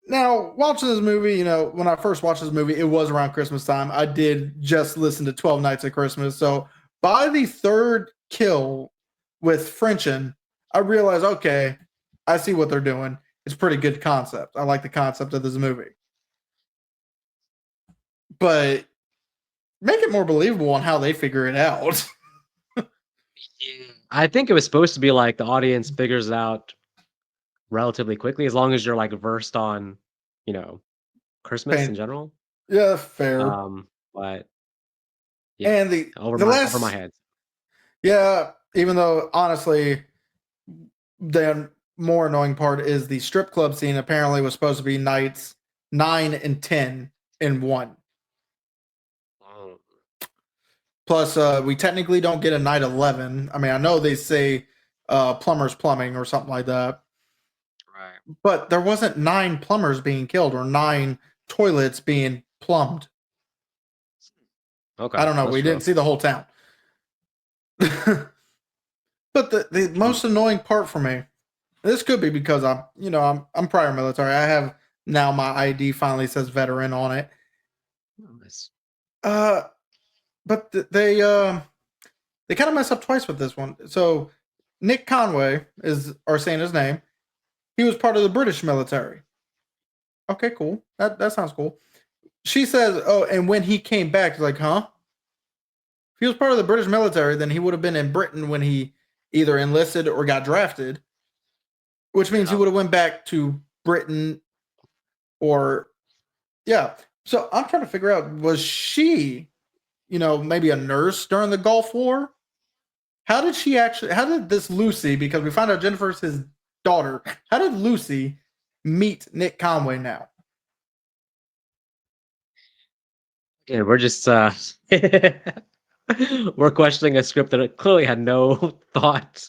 Now, watching this movie, you know, when I first watched this movie, it was around Christmas time. I did just listen to 12 Nights of Christmas. So by the third kill with Frenchin, I realized, okay, I see what they're doing. It's a pretty good concept. I like the concept of this movie. But make it more believable on how they figure it out. I think it was supposed to be like the audience figures it out relatively quickly as long as you're like versed on, you know, Christmas in Pain. general. Yeah, fair. But yeah, And the over my last, head. yeah, even though honestly, the more annoying part is the strip club scene apparently was supposed to be nights 9 and 10 in one. Oh, Plus, we technically don't get a night 11. I mean, I know they say plumbers plumbing or something like that, right. but there wasn't 9 plumbers being killed or 9 toilets being plumbed. I Okay, don't know. that's We true. didn't see the whole town. But the most annoying part for me, this could be because I'm prior military. I have now my ID finally says veteran on it. Nice. Uh, but they kind of mess up twice with this one. So Nick Conway is are saying his name. He was part of the British military. Okay, cool. That sounds cool. She says, "Oh, and when he came back, he's like, huh? If he was part of the British military, then he would have been in Britain when he either enlisted or got drafted, which means he Yeah. would have went back to Britain or yeah." So I'm trying to figure out was she, maybe a nurse during the Gulf War? How did she actually? How did this Lucy? Because we found out Jennifer's his daughter. How did Lucy meet Nick Conway now? Yeah, we're just we're questioning a script that clearly had no thought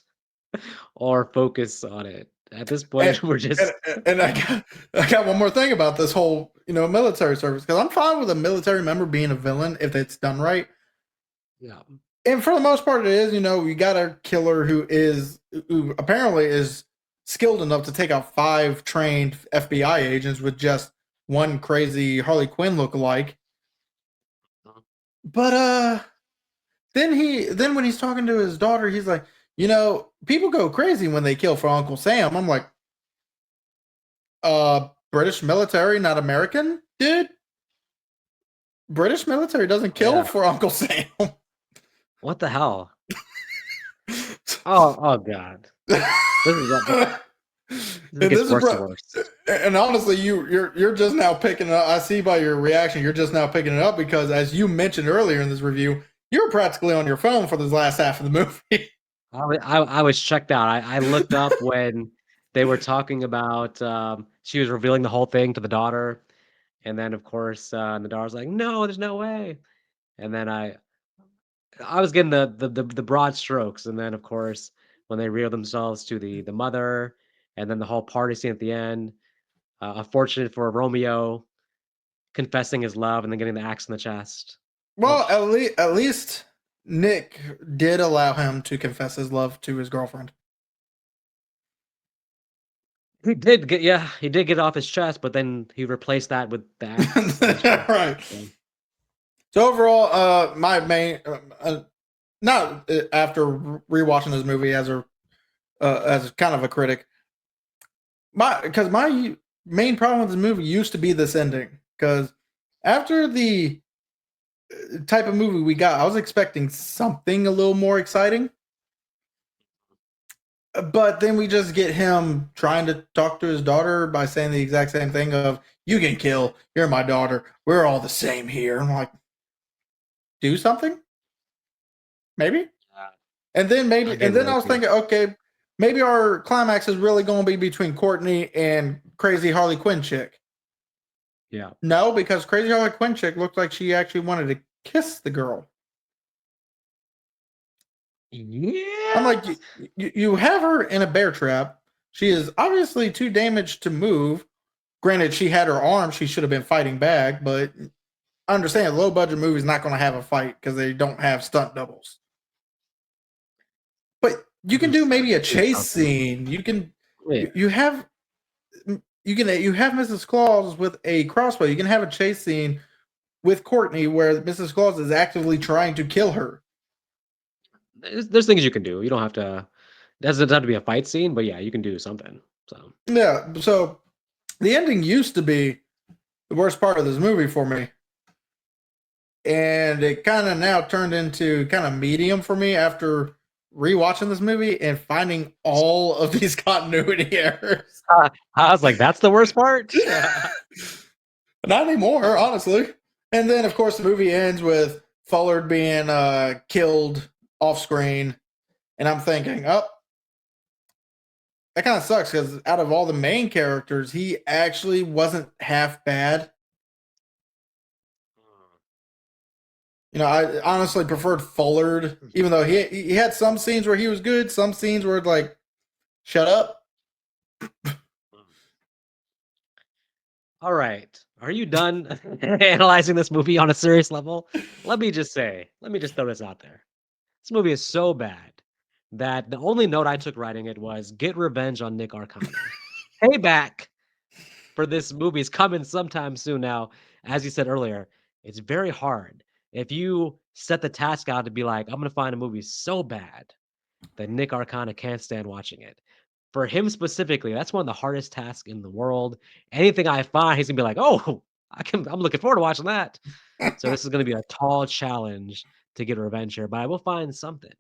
or focus on it. At this And point, we're and, just and I got one more thing about this whole military service because I'm fine with a military member being a villain if it's done right. yeah. And for the most part, it is. You got a killer who apparently is skilled enough to take out 5 trained FBI agents with just one crazy Harley Quinn lookalike. But then when he's talking to his daughter, he's like, people go crazy when they kill for Uncle Sam. I'm like, British military, not American, dude. British military doesn't kill Yeah. for Uncle Sam. What the hell? Oh god. This is this And gets this is worse and worse. and honestly, you're just now picking it up. I see by your reaction, you're just now picking it up because, as you mentioned earlier in this review, you're practically on your phone for this last half of the movie. I was checked out. I looked up when they were talking about, she was revealing the whole thing to the daughter, and then, of course, the daughter's like, "No, there's no way." And then I was getting the broad strokes, and then, of course, when they reveal themselves to the mother, and then the whole party scene at the end, unfortunate for Romeo confessing his love and then getting the axe in the chest. Ugh. Well, at least Nick did allow him to confess his love to his girlfriend. He did get it off his chest, but then he replaced that with the axe in his chest. Right. So, So overall, my main, not after rewatching this movie as kind of a critic, my main problem with this movie used to be this ending. Because after the type of movie we got, I was expecting something a little more exciting. But then we just get him trying to talk to his daughter by saying the exact same thing of "You can kill. You're my daughter. We're all the same here." I'm like, do something, maybe. yeah, And again, then I was lazy. thinking, okay, maybe our climax is really going to be between Courtney and crazy Harley Quinn chick. Yeah. No, because Crazy Harley Quinn chick looked like she actually wanted to kiss the girl. I'm Yeah. like, you have her in a bear trap. She is obviously too damaged to move. Granted, she had her arm. She should have been fighting back, but I understand a low budget movie is not going to have a fight because they don't have stunt doubles. But you can do maybe a Do chase something. scene. You can Yeah. you have you have Mrs. Claus with a crossbow. You can have a chase scene with Courtney where Mrs. Claus is actively trying to kill her. There's things you can do. You don't have to. It doesn't have to be a fight scene, but yeah, you can do something. So Yeah, so the ending used to be the worst part of this movie for me. And it kind of now turned into kind of medium for me after rewatching this movie and finding all of these continuity errors. I was like, that's the worst part. Not anymore, honestly. And then, of course, the movie ends with Fullard being killed off screen. And I'm thinking, oh, that kind of sucks because out of all the main characters, he actually wasn't half bad. You know, I honestly preferred Fullard, even though he had some scenes where he was good, some scenes where like, shut up. All right. Are you done analyzing this movie on a serious level? Let me just throw this out there. This movie is so bad that the only note I took writing it was get revenge on Nick Arcana. Payback for this movie is coming sometime soon now. As you said earlier, it's very hard. If you set the task out to be like, I'm going to find a movie so bad that Nick Arcana can't stand watching it. For him specifically, that's one of the hardest tasks in the world. Anything I find, he's gonna be like, "Oh, I'm looking forward to watching that." So this is gonna be a tall challenge to get revenge here, but I will find something,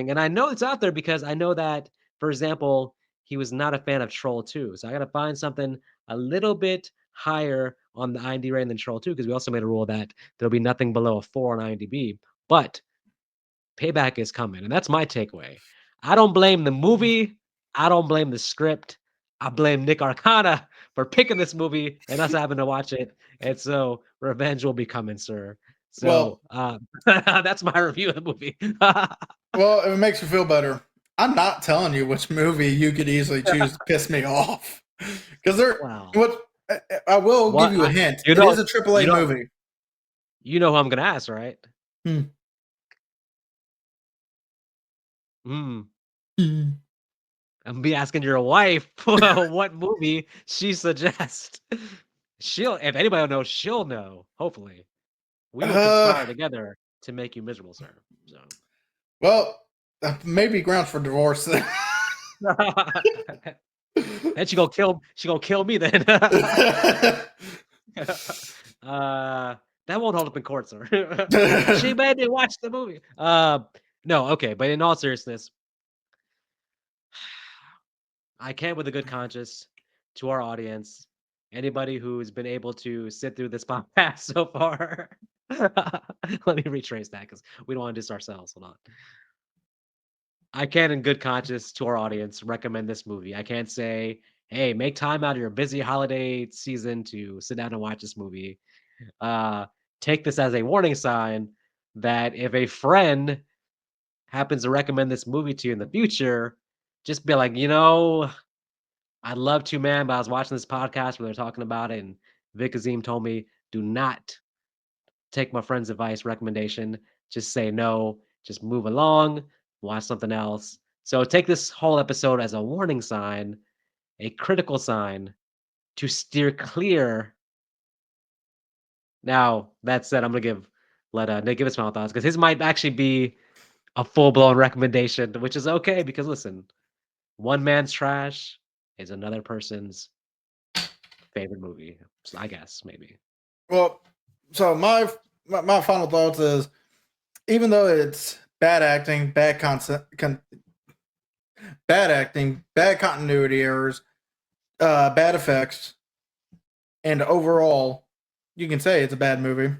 and I know it's out there because I know that, for example, he was not a fan of Troll 2, so I gotta find something a little bit higher on the IMDb rating than Troll 2 because we also made a rule that there'll be nothing below a 4 on IMDb, but payback is coming, and that's my takeaway. I don't blame the movie. I don't blame the script. I blame Nick Arcana for picking this movie and us having to watch it. And so revenge will be coming, sir. So Well, that's my review of the movie. well, if it makes you feel better, I'm not telling you which movie you could easily choose to piss me off. Because Wow. what I will give What you a hint. you It know is a you AAA know movie. who I'm gonna ask, right? Hmm. Hmm. Hmm. I'm gonna be asking your wife what movie she suggests. She'll if anybody will know, she'll know, hopefully. We will Uh, conspire together to make you miserable, sir. So well, maybe grounds for divorce. then she gonna kill me then. That won't hold up in court, sir. She made me watch the movie. No, okay, but in all seriousness, I can with a good conscience to our audience, anybody who's been able to sit through this podcast so far. Let me retrace that because we don't want to diss ourselves. Hold on. I can, in good conscience, to our audience, recommend this movie. I can't say, "Hey, make time out of your busy holiday season to sit down and watch this movie." Uh, Take this as a warning sign that if a friend happens to recommend this movie to you in the future, just be like, I'd love to, man, but I was watching this podcast where they're talking about it, and Vic Azim told me, do not take my friend's advice recommendation. Just say no. Just move along. Watch something else. So take this whole episode as a warning sign, a critical sign to steer clear. Now that said, I'm gonna let Nick give his final thoughts because his might actually be a full blown recommendation, which is okay because listen, one man's trash is another person's favorite movie. I guess maybe. Well, so my final thoughts is even though it's bad acting, bad continuity errors, bad effects, and overall, you can say it's a bad movie.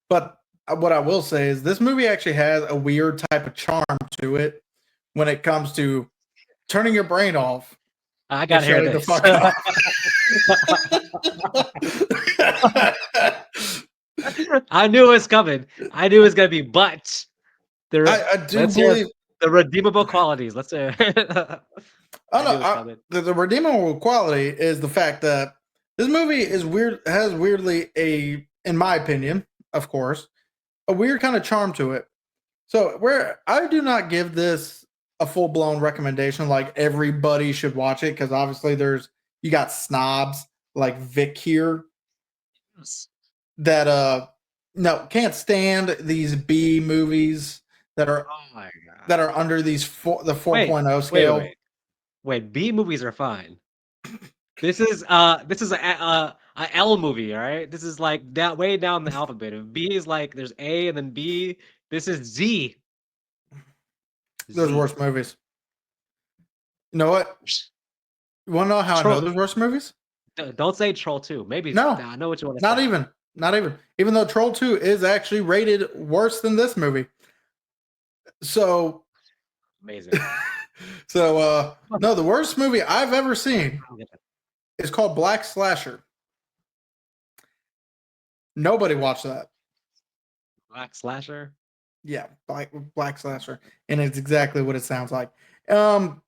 But what I will say is this movie actually has a weird type of charm to it when it comes to turning your brain off I and gotta hear shutting the this. fuck up. I knew it was coming. I knew it was gonna be, but I do let's hear believe. the redeemable qualities. Let's hear. Oh I no, knew it was coming. the redeemable quality is the fact that this movie is weird. Has weirdly in my opinion, of course, a weird kind of charm to it. So where I do not give this a full blown recommendation, like everybody should watch it, because obviously you got snobs like Vic here Yes. that no can't stand these B movies that are Oh my god. under the Wait, 4.0 wait, wait, scale. wait. Wait, B movies are fine. This is a L movie, all right? This is like down way down the alphabet. If B is like there's A and then B, this is Z. There's Z. worse movies. You know what? You want to know how I know Troll. there's worse movies? Don't say Troll 2. Maybe No, I know what you want to not say. even. Not even. Even though Troll 2 is actually rated worse than this movie. So, Amazing. no, the worst movie I've ever seen I don't get that. is called Black Slasher. Nobody watched that. Black Slasher. Yeah, Black Slasher. And it's exactly what it sounds like. Um,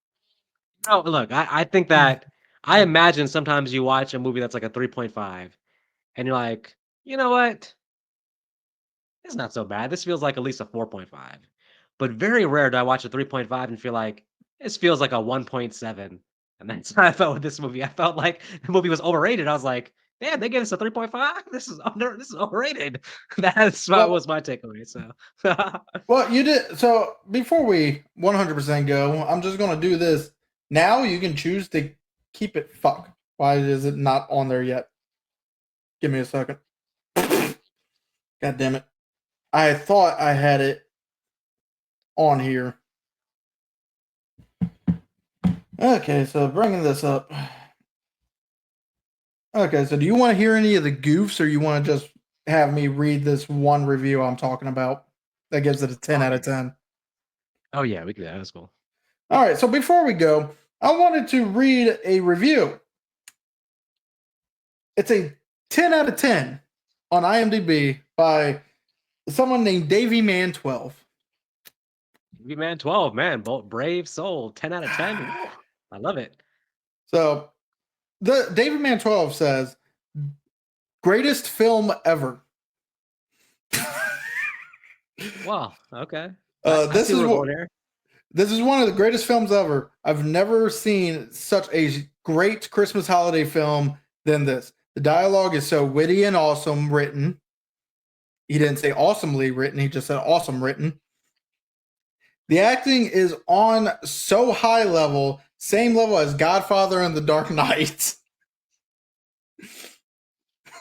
No, look, I think that I imagine sometimes you watch a movie that's like a 3.5 and you're like, you know what? It's not so bad. This feels like at least a 4.5. But very rare do I watch a 3.5 and feel like this feels like a 1.7. And that's how I felt with this movie. I felt like the movie was overrated. I was like, damn, they gave us a 3.5? This is overrated. That's what well, was my takeaway. So well, you did. So before we 100% go, I'm just going to do this. Now you can choose to keep it. Fuck. Why is it not on there yet? Give me a second. God damn it. I thought I had it on here. Okay, so bringing this up. Okay, so do you want to hear any of the goofs, or you want to just have me read this one review I'm talking about that gives it a 10 oh out of yeah. 10? Oh yeah, we could do that. That's cool. All right, so before we go, I wanted to read a review. It's a 10 out of 10 on IMDb by someone named Davy Man 12. Man 12, man, brave soul, 10 out of 10. Woo, I love it. So the David Man 12 says, greatest film ever. Wow, okay. I This see is where we're what going here. this is one of the greatest films ever. I've never seen such a great Christmas holiday film than this. The dialogue is so witty and awesome written. He didn't say awesomely written, he just said awesome written. The acting is on so high level, same level as Godfather and The Dark Knight.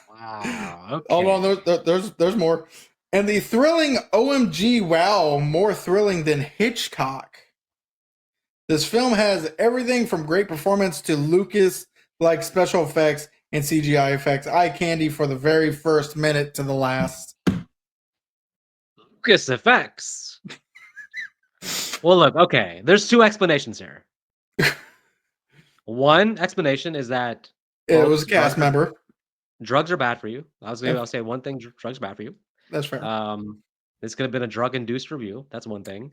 Wow, Hold on, okay. there's more. And the thrilling OMG wow, more thrilling than Hitchcock. This film has everything from great performance to Lucas like special effects and CGI effects. Eye candy for the very first minute to the last. Lucas effects. Well, look, okay. There's two explanations here. One explanation is that, It well, was a cast member. drugs are bad for you. That's, I'll say one thing: drugs are bad for you. that's fair. This could have been a drug-induced review. That's one thing.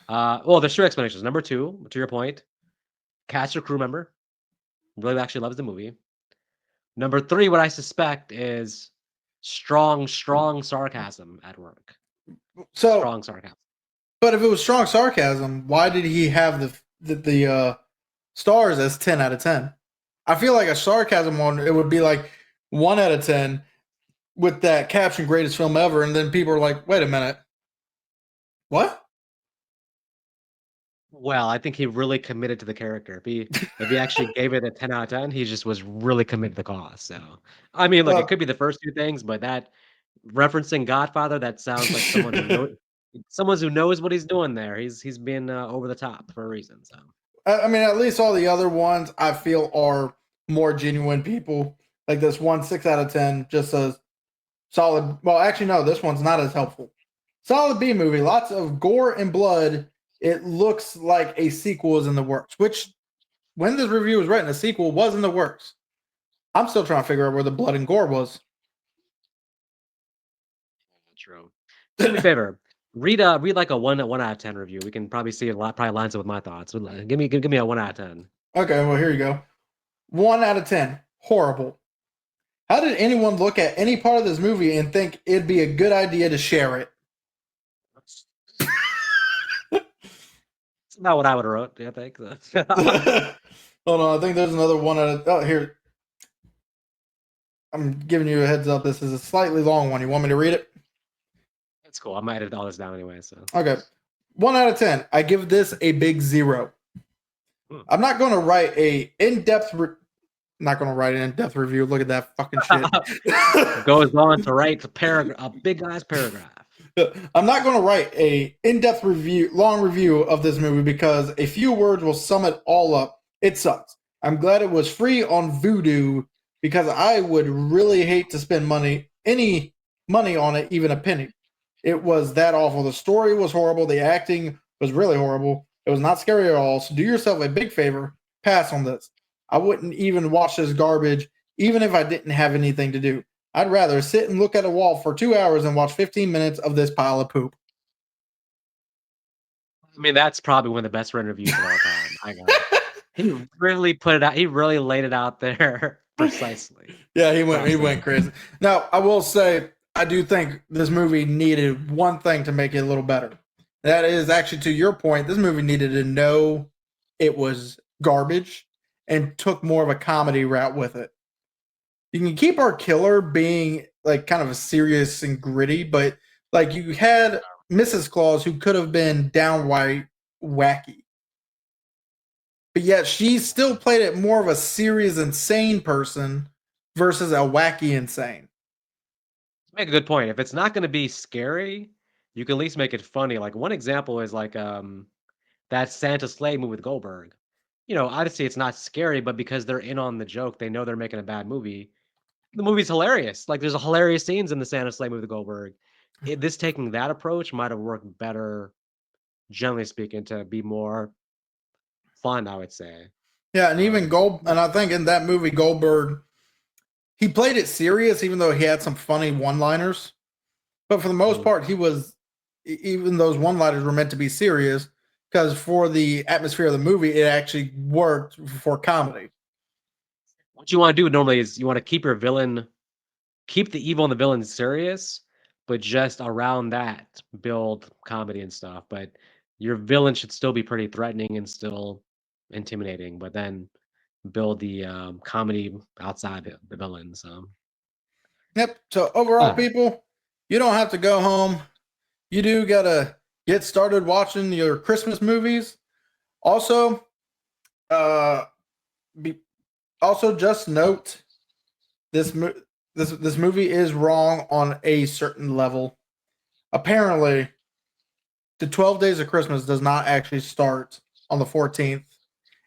Well, there's two explanations. Number two, to your point, cast or crew member really actually loves the movie. Number three, what I suspect is strong sarcasm at work. So, Strong sarcasm. but if it was strong sarcasm, why did he have the stars as 10 out of 10? I feel like a sarcasm one, it would be like 1 out of 10 with that caption greatest film ever. And then people are like, wait a minute. What? Well, I think he really committed to the character. If he actually gave it a 10 out of 10, he just was really committed to the cause. So, I mean, look, it Well, could be the first two things, but that referencing Godfather, that sounds like someone who knows what he's doing there. He's been over the top for a reason. So, I mean, at least all the other ones I feel are more genuine people. Like this one, 6 out of 10, just says solid. Well, actually, no, this one's not as helpful. Solid B movie, lots of gore and blood. It looks like a sequel is in the works, which when this review was written, a sequel was in the works. I'm still trying to figure out where the blood and gore was. True. Do me a favor. Read like a 1 out of 10 review. We can probably see a lot. Probably lines up with my thoughts. Give me a 1 out of 10. Okay, well, here you go. 1 out of 10. Horrible. How did anyone look at any part of this movie and think it'd be a good idea to share it? It's not what I would have wrote. I think. Hold on, I think there's another one out of. Oh, here. I'm giving you a heads up. This is a slightly long one. You want me to read it? That's cool. I might edit all this down anyway. So Okay. 1 out of 10. I give this a big 0. I'm not going to write a in-depth. Not going to write an in-depth review. Look at that fucking shit. Goes on to write a big ass paragraph. I'm not going to write a in-depth review, long review of this movie because a few words will sum it all up. It sucks. I'm glad it was free on Vudu because I would really hate to spend any money on it, even a penny. It was that awful. The story was horrible. The acting was really horrible. It was not scary at all. So do yourself a big favor. Pass on this. I wouldn't even watch this garbage, even if I didn't have anything to do. I'd rather sit and look at a wall for 2 hours and watch 15 minutes of this pile of poop. I mean, that's probably one of the best written reviews of all time. I got it. He really put it out. He really laid it out there precisely. Yeah, he went crazy. Now, I will say, I do think this movie needed one thing to make it a little better. That is actually to your point. This movie needed to know it was garbage and took more of a comedy route with it. You can keep our killer being like kind of a serious and gritty, but like you had Mrs. Claus who could have been downright wacky. But yet she still played it more of a serious, insane person versus a wacky insane. Make a good point. If it's not going to be scary, you can at least make it funny. Like one example is like that Santa Slay movie with Goldberg. Obviously it's not scary, but because they're in on the joke, they know they're making a bad movie. The movie's hilarious. Like there's a hilarious scenes in the Santa Slay movie with Goldberg. This taking that approach might have worked better, generally speaking, to be more fun, I would say. Yeah, and even and I think in that movie Goldberg, he played it serious, even though he had some funny one-liners. But for the most part, even those one-liners were meant to be serious because for the atmosphere of the movie, it actually worked for comedy. What you want to do normally is you want to keep the evil and the villain serious, but just around that build comedy and stuff. But your villain should still be pretty threatening and still intimidating, but then build the comedy outside the villain. So, Yep. So overall, people, you don't have to go home. You do gotta get started watching your Christmas movies. Also, just note this movie is wrong on a certain level. Apparently, the 12 Days of Christmas does not actually start on the 14th.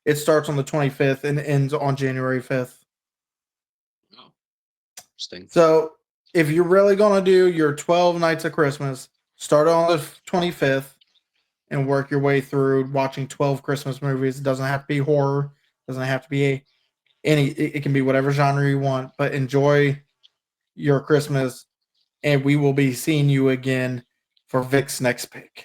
It starts on the 25th and ends on January 5th. oh, interesting. So, if you're really going to do your 12 nights of Christmas, start on the 25th and work your way through watching 12 Christmas movies. It doesn't have to be horror, it doesn't have to be it can be whatever genre you want, but enjoy your Christmas, and we will be seeing you again for Vic's next pick.